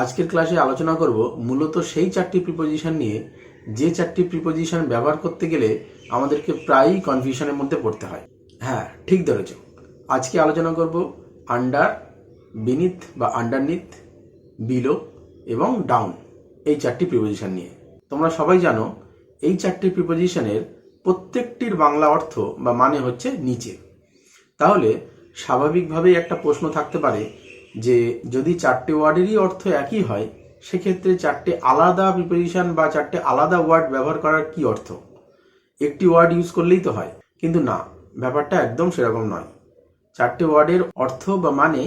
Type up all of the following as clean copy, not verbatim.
আজকের ক্লাসে আলোচনা করব মূলত সেই চারটি প্রিপোজিশন নিয়ে যে চারটি প্রিপোজিশন ব্যবহার করতে গেলে আমাদেরকে প্রায়ই কনফিউশনের মধ্যে পড়তে হয়। হ্যাঁ, ঠিক ধরেছ। আজকে আলোচনা করব আন্ডার, বিনিথ বা আন্ডারনিথ, বিলো এবং ডাউন এই চারটি প্রিপোজিশন নিয়ে। তোমরা সবাই জানো এই চারটি প্রিপোজিশনের প্রত্যেকটির বাংলা অর্থ বা মানে হচ্ছে নিচে। তাহলে স্বাভাবিকভাবেই একটা প্রশ্ন থাকতে পারে যে যদি চারটে ওয়ার্ডেরই অর্থ একই হয় সেক্ষেত্রে চারটে আলাদা প্রিপোজিশন বা চারটে আলাদা ওয়ার্ড ব্যবহার করার কি অর্থ? একটি ওয়ার্ড ইউজ করলেই তো হয়। কিন্তু না, ব্যাপারটা একদম সেরকম নয়। চারটে ওয়ার্ডের অর্থ বা মানে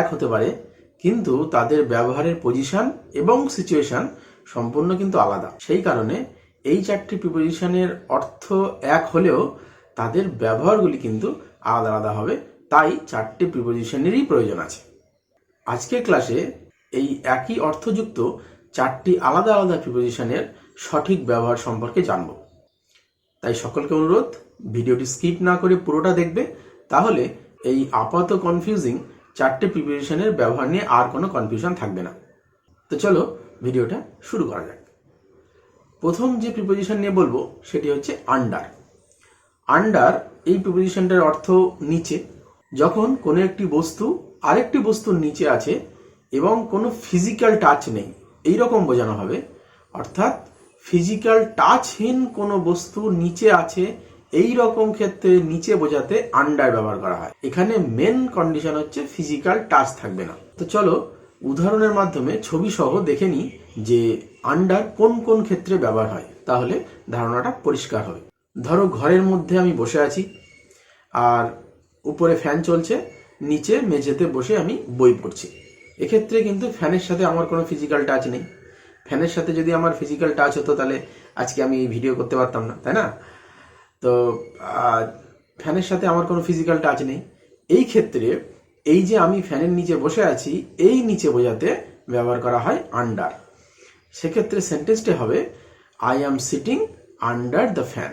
এক হতে পারে, কিন্তু তাদের ব্যবহারের পজিশন এবং সিচুয়েশন সম্পূর্ণ কিন্তু আলাদা। সেই কারণে এই চারটি প্রিপোজিশনের অর্থ এক হলেও তাদের ব্যবহারগুলি কিন্তু আলাদা আলাদা হবে। তাই চারটি প্রিপোজিশনেরই প্রয়োজন আছে। আজকের ক্লাসে এই একই অর্থযুক্ত চারটি আলাদা আলাদা প্রিপোজিশনের সঠিক ব্যবহার সম্পর্কে জানব। তাই সকলকে অনুরোধ, ভিডিওটি স্কিপ না করে পুরোটা দেখবে, তাহলে এই আপাতত কনফিউজিং চারটে প্রিপোজিশনের ব্যবহার নিয়ে আর কোনো কনফিউশন থাকবে না। তো চলো ভিডিওটা শুরু করা যাক। প্রথম যে প্রিপোজিশন নিয়ে বলবো সেটি হচ্ছে আন্ডার। আন্ডার এই প্রিপোজিশনটার অর্থ নিচে। যখন কোনো একটি বস্তু আরেকটি বস্তুর নিচে আছে এবং কোনো ফিজিক্যাল টাচ নেই, এই রকম বোঝানো হবে। অর্থাৎ ফিজিক্যাল টাচহীন কোনো বস্তু নিচে আছে এই রকম ক্ষেত্রে নিচে বোঝাতে আন্ডার ব্যবহার করা হয়। এখানে মেন কন্ডিশন হচ্ছে ফিজিক্যাল টাচ থাকবে না। তো চলো উদাহরণের মাধ্যমে ছবি সহ দেখে নিই যে আন্ডার কোন কোন ক্ষেত্রে ব্যবহার হয়, তাহলে ধারণাটা পরিষ্কার হবে। ধরো ঘরের মধ্যে আমি বসে আছি আর উপরে ফ্যান চলছে, নিচে মেঝেতে বসে আমি বই পড়ছি। এক্ষেত্রে কিন্তু ফ্যানের সাথে আমার কোনো ফিজিক্যাল টাচ নেই। ফ্যানের সাথে যদি আমার ফিজিক্যাল টাচ হতো তাহলে আজকে আমি এই ভিডিও করতে পারতাম না, তাই না? তো ফ্যানের সাথে আমার কোনো ফিজিক্যাল টাচ নেই। এই ক্ষেত্রে এই যে আমি ফ্যানের নিচে বসে আছি, এই নিচে বোঝাতে ব্যবহার করা হয় আন্ডার। সেক্ষেত্রে সেন্টেন্সটি হবে I am sitting under the fan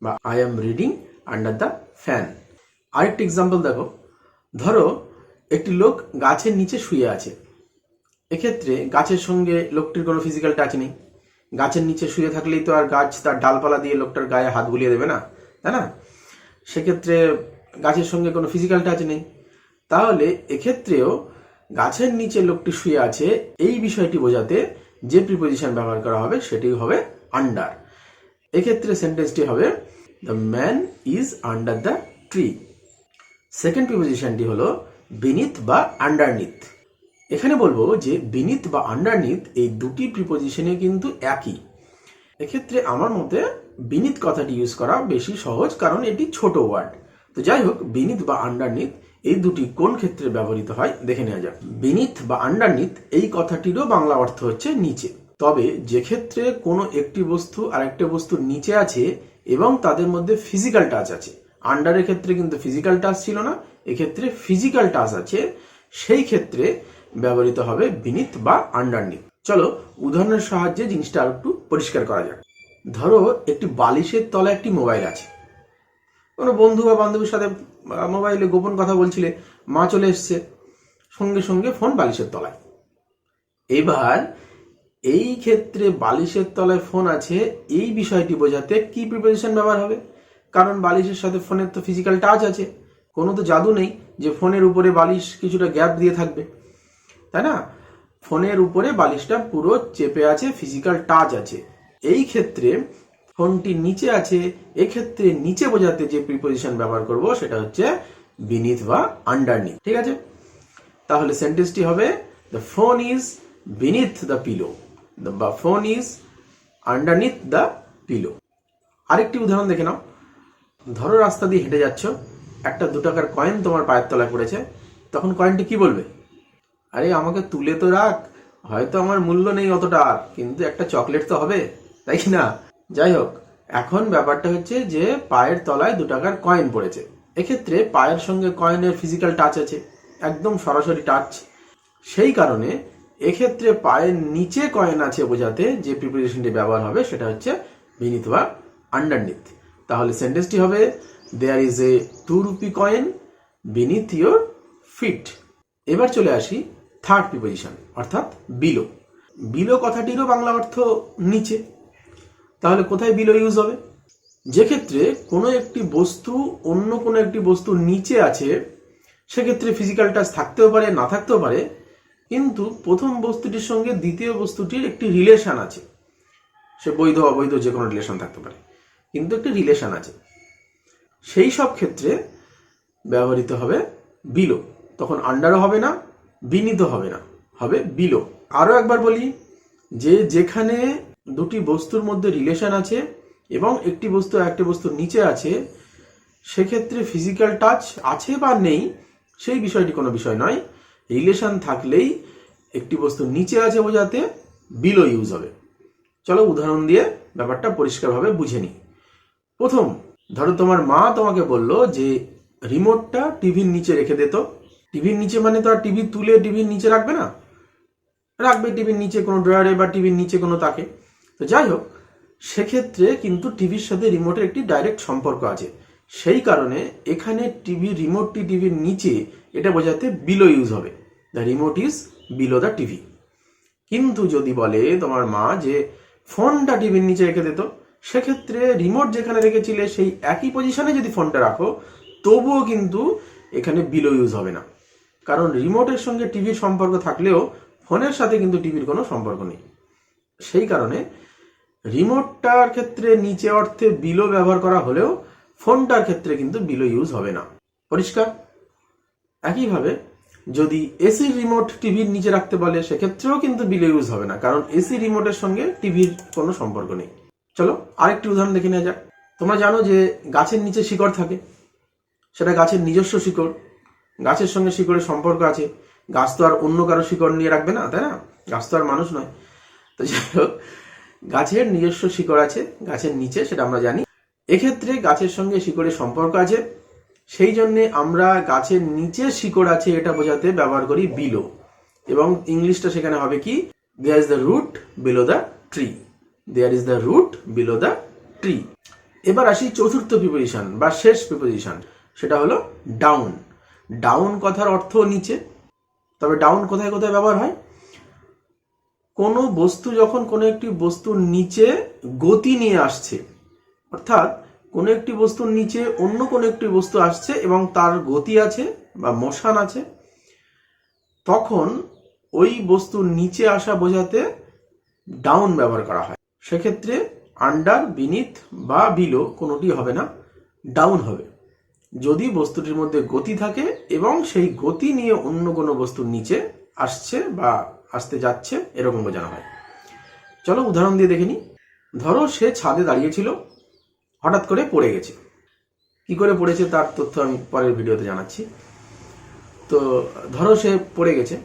বা I am reading under the fan. আরেকটি এক্সাম্পল দেখো। ধরো একটি লোক গাছের নিচে শুয়ে আছে। এক্ষেত্রে গাছের সঙ্গে লোকটির কোনো ফিজিক্যাল টাচ নেই। গাছের নিচে শুয়ে থাকলেই তো আর গাছ তার ডালপালা দিয়ে লোকটার গায়ে হাত বুলিয়ে দেবে না, তাই না? সেক্ষেত্রে গাছের সঙ্গে কোনো ফিজিক্যাল টাচ নেই। তাহলে এক্ষেত্রেও গাছের নিচে লোকটি শুয়ে আছে এই বিষয়টি বোঝাতে যে প্রিপোজিশন ব্যবহার করা হবে সেটি হবে আন্ডার। এক্ষেত্রে সেন্টেন্সটি হবে the man is under the tree. Second প্রিপোজিশনটি হলো বিনিথ বা আন্ডারনিথ। এখানে বলবো যে বিনিথ বা আন্ডারনিথ এই দুটি প্রিপোজিশনে কিন্তু একই। এক্ষেত্রে আমার মতে বিনিথ কথাটি ইউজ করা বেশি সহজ, কারণ এটি ছোট ওয়ার্ড। তো যাই হোক, বিনিথ বা আন্ডারনিথ এই দুটি কোন ক্ষেত্রে ব্যবহৃত হয় দেখে নেওয়া যাক। বিনিথ বা আন্ডারনিথ এই কথাটিরও বাংলা অর্থ হচ্ছে নিচে। তবে যে ক্ষেত্রে কোনো একটি বস্তু আরেকটি বস্তুর নিচে আছে এবং তাদের মধ্যে ফিজিক্যাল টাচ আছে, আন্ডারের ক্ষেত্রে কিন্তু ফিজিক্যাল টাচ ছিল না, এক্ষেত্রে ফিজিক্যাল টাচ আছে, সেই ক্ষেত্রে ব্যবহৃত হবে বিনিথ বা আন্ডারনিথ। চলো উদাহরণের সাহায্যে জিনিসটা আর একটু পরিষ্কার করা যাক। ধরো একটি বালিশের তলায় একটি মোবাইল আছে। কোনো বন্ধু বা বান্ধবীর সাথে মোবাইলে গোপন কথা বলছিলে, মা চলে এসছে, সঙ্গে সঙ্গে ফোন বালিশের তলায়। এবার এই ক্ষেত্রে বালিশের তলায় ফোন আছে এই বিষয়টি বোঝাতে কি প্রিপোজিশন ব্যবহার হবে? কারণ বালিশের সাথে ফোনের তো ফিজিক্যাল টাচ আছে, কোনো তো জাদু নেই যে ফোনের উপরে বালিশ কিছুটা গ্যাপ দিয়ে থাকবে, তাই না? ফোনের উপরে বালিশটা পুরো চেপে আছে, ফিজিক্যাল টাচ আছে। এই ক্ষেত্রে ফোনটি নিচে আছে, এক্ষেত্রে নিচে বোঝাতে যে প্রিপোজিশন ব্যবহার করব সেটা হচ্ছে বিনিথ বা আন্ডারনিথ। ঠিক আছে? তাহলে সেন্টেন্সটি হবে the phone is beneath the pillow বা phone is underneath the pillow. আরেকটি উদাহরণ দেখে নাও। ধরো রাস্তা দিয়ে হেঁটে যাচ্ছ, একটা 2 টাকার কয়েন তোমার পায়ের তলায় পড়েছে। তখন কয়েনটি কি বলবে? আরে আমাকে তুলে তো রাখ, হয়তো আমার মূল্য নেই অতটা, আর কিন্তু একটা চকলেট তো হবে, তাই কি না? যাই হোক, এখন ব্যাপারটা হচ্ছে যে পায়ের তলায় 2 টাকার কয়েন পড়েছে। এক্ষেত্রে পায়ের সঙ্গে কয়েনের ফিজিক্যাল টাচ আছে, একদম সরাসরি টাচ। সেই কারণে এক্ষেত্রে পায়ের নিচে কয়েন আছে বোঝাতে যে প্রিপোজিশনটি ব্যবহার হবে সেটা হচ্ছে বিনিথ বা আন্ডারনিথ। তাহলে সেন্টেন্সটি হবে there is a 2 rupee coin beneath your feet. এবার চলে আসি থার্ড প্রিপোজিশন অর্থাৎ বিলো। বিলো কথাটিরও বাংলা অর্থ নিচে। তাহলে কোথায় বিলো ইউজ হবে? যে ক্ষেত্রে কোনো একটি বস্তু অন্য কোনো একটি বস্তুর নিচে আছে, সেক্ষেত্রে ফিজিক্যাল টাচ থাকতেও পারে, না থাকতেও পারে, কিন্তু প্রথম বস্তুটির সঙ্গে দ্বিতীয় বস্তুটির একটি রিলেশন আছে। সে বৈধ অবৈধ যে কোনো রিলেশন থাকতে পারে, কিন্তু একটি রিলেশন আছে। সেই সব ক্ষেত্রে ব্যবহৃত হবে বিলো। তখন আন্ডারও হবে না, বিনীত হবে না, হবে বিলো। আরও একবার বলি যে যেখানে দুটি বস্তুর মধ্যে রিলেশন আছে এবং একটি বস্তু একটি বস্তুর নিচে আছে, সেক্ষেত্রে ফিজিক্যাল টাচ আছে বা নেই সেই বিষয়টি কোনো বিষয় নয়। রিলেশন থাকলেই একটি বস্তু নিচে আছে বোঝাতে বিলো ইউজ হবে। চলো উদাহরণ দিয়ে ব্যাপারটা পরিষ্কারভাবে বুঝে নিই। প্রথম, ধরো তোমার মা তোমাকে বললো যে রিমোটটা টিভির নিচে রেখে দে। তো টিভির নিচে মানে তো আর টিভি তুলে টিভির নিচে রাখবে না, রাখবে টিভির নিচে কোনো ড্রয়ারে বা টিভির নিচে কোনো তাকে। তো যাই হোক, সেক্ষেত্রে কিন্তু টিভির সাথে রিমোটের একটি ডাইরেক্ট সম্পর্ক আছে। সেই কারণে এখানে টিভির রিমোটটি টিভির নিচে, এটা বোঝাতে বিলো ইউজ হবে। The remote is below the TV. কিন্তু যদি বলে তোমার মা যে ফোনটা টিভির নিচে রেখে দিত, সেক্ষেত্রে রিমোট যেখানে রেখেছিলে সেই একই পজিশনে যদি ফোনটা রাখো, তবুও কিন্তু এখানে বিলো ইউজ হবে না। কারণ রিমোটের সঙ্গে টিভির সম্পর্ক থাকলেও ফোনের সাথে কিন্তু টিভির কোনো সম্পর্ক নেই। সেই কারণে রিমোটটার ক্ষেত্রে নিচে অর্থে বিলো ব্যবহার করা হলেও ফোনটার ক্ষেত্রে কিন্তু বিলো ইউজ হবে না। পরিষ্কার? একইভাবে যদি এসি রিমোট টিভির নিচে রাখতে বলে, সেক্ষেত্রেও কিন্তু বিলো ইউজ হবে না, কারণ এসি রিমোটের সঙ্গে টিভির কোনো সম্পর্ক নেই। চলো আরেকটি উদাহরণ দেখে নেওয়া যাক। তোমরা জানো যে গাছের নিচে শিকড় থাকে, সেটা গাছের নিজস্ব শিকড়, গাছের সঙ্গে শিকড়ের সম্পর্ক আছে। গাছ তো আর অন্য কারো শিকড় নিয়ে রাখবে না, তাই না? গাছ তো আর মানুষ নয়। তো যাই হোক, গাছের নিজস্ব শিকড় আছে গাছের নিচে, সেটা আমরা জানি। এক্ষেত্রে গাছের সঙ্গে শিকড়ের সম্পর্ক আছে, সেই জন্য আমরা গাছের নিচে শিকড় আছে এটা বোঝাতে ব্যবহার করি বিলো। এবং ইংলিশটা সেখানে হবে কি? There is the root below the tree. There is the root below the tree. এবার আসি চতুর্থ প্রিপোজিশন বা শেষ প্রিপোজিশন, সেটা হলো ডাউন। ডাউন কথার অর্থ নিচে। তবে ডাউন কোথায় কোথায় ব্যবহার হয়? কোনো বস্তু যখন কোনো একটি বস্তুর নিচে গতি নিয়ে আসছে, অর্থাৎ কোনো একটি বস্তুর নিচে অন্য কোনো একটি বস্তু আসছে এবং তার গতি আছে বা মোশন আছে, তখন ওই বস্তুর নিচে আসা বোঝাতে ডাউন ব্যবহার করা হয়। সেক্ষেত্রে আন্ডার, বিনিথ বা বিলো কোনোটি হবে না, ডাউন হবে। যদি বস্তুটির মধ্যে গতি থাকে এবং সেই গতি নিয়ে অন্য কোনো বস্তুর নিচে আসছে বা আসতে যাচ্ছে, এরকম বোঝানো হয়। চলো উদাহরণ দিয়ে দেখে নিই। ধরো সে ছাদে দাঁড়িয়েছিল, হঠাৎ করে পড়ে গেছে। কি করে পড়েছে তার তথ্য আমি পরের ভিডিওতে জানাচ্ছি। তো ধরো সে পড়ে গেছে,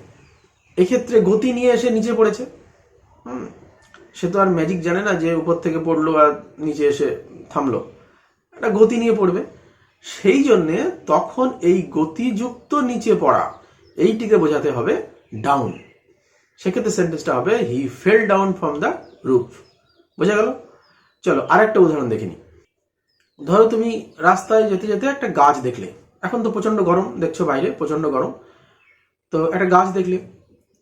এক্ষেত্রে গতি নিয়ে এসে নিচে পড়েছে। সে তো আর ম্যাজিক জানে না যে উপর থেকে পড়লো আর নিচে এসে থামলো, একটা গতি নিয়ে পড়বে। সেই জন্যে তখন এই গতিযুক্ত নিচে পড়া, এইটিকে বোঝাতে হবে ডাউন। সেক্ষেত্রে সেন্টেন্সটা হবে he fell down from the roof. বোঝা গেল? চলো আরেকটা উদাহরণ দেখে নিই। ধরো তুমি রাস্তায় যেতে যেতে একটা গাছ দেখলে। এখন তো প্রচন্ড গরম, দেখছো বাইরে প্রচন্ড গরম। তো একটা গাছ দেখলে,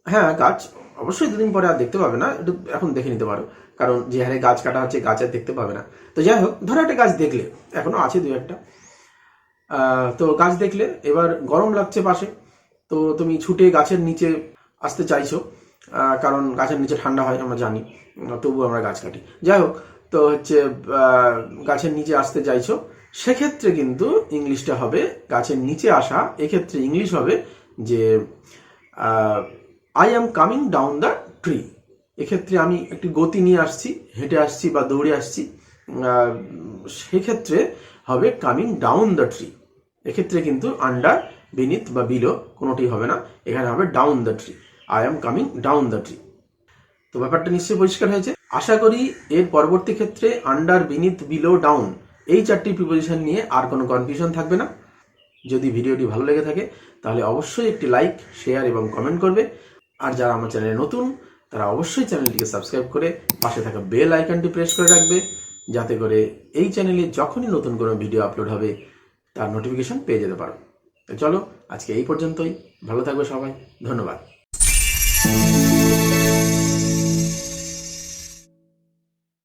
হ্যাঁ গাছ অবশ্যই দুদিন পরে আর দেখতে পাবে না, একটু এখন দেখে নিতে পারো, কারণ যে হারে গাছ কাটা হচ্ছে গাছ আর দেখতে পাবে না। তো যাই হোক, ধরো একটা গাছ দেখলে, এখনো আছে দু একটা। তো গাছ দেখলে, এবার গরম লাগছে পাশে, তো তুমি ছুটে গাছের নিচে আসতে চাইছো, কারণ গাছের নিচে ঠান্ডা হয় আমরা জানি, তবু আমরা গাছ কাটি। যাই হোক, তো হচ্ছে গাছের নিচে আসতে চাইছো, সেক্ষেত্রে কিন্তু ইংলিশটা হবে গাছের নিচে আসা। এক্ষেত্রে ইংলিশ হবে যে I am coming down the tree. এক্ষেত্রে আমি একটি গতি নিয়ে আসছি, হেঁটে আসছি বা দৌড়ে আসছি, সেক্ষেত্রে হবে কামিং ডাউন দ্য ট্রি। এক্ষেত্রে কিন্তু আন্ডার, বিনিথ বা বিলো কোনোটি হবে না, এখানে হবে down the tree. I am coming down the tree. তো ব্যাপারটা নিশ্চয়ই পরিষ্কার হয়েছে। আশা করি এর পরবর্তী ক্ষেত্রে আন্ডার, বিনিথ, বিলো, ডাউন এই চারটি প্রিপোজিশন নিয়ে আর কোনো কনফিউশন থাকবে না। যদি ভিডিওটি ভালো লেগে থাকে তাহলে অবশ্যই একটি লাইক, শেয়ার এবং কমেন্ট করবে। আর যারা আমার চ্যানেলে নতুন, তারা অবশ্যই চ্যানেলটিকে সাবস্ক্রাইব করে পাশে থাকা বেল আইকনটি প্রেস করে রাখবে, যাতে করে এই চ্যানেলে যখনই নতুন কোনো ভিডিও আপলোড হবে তার নোটিফিকেশন পেয়ে যেতে পারো। তো চলো আজকে এই পর্যন্তই। ভালো থাকবে সবাই, ধন্যবাদ। you.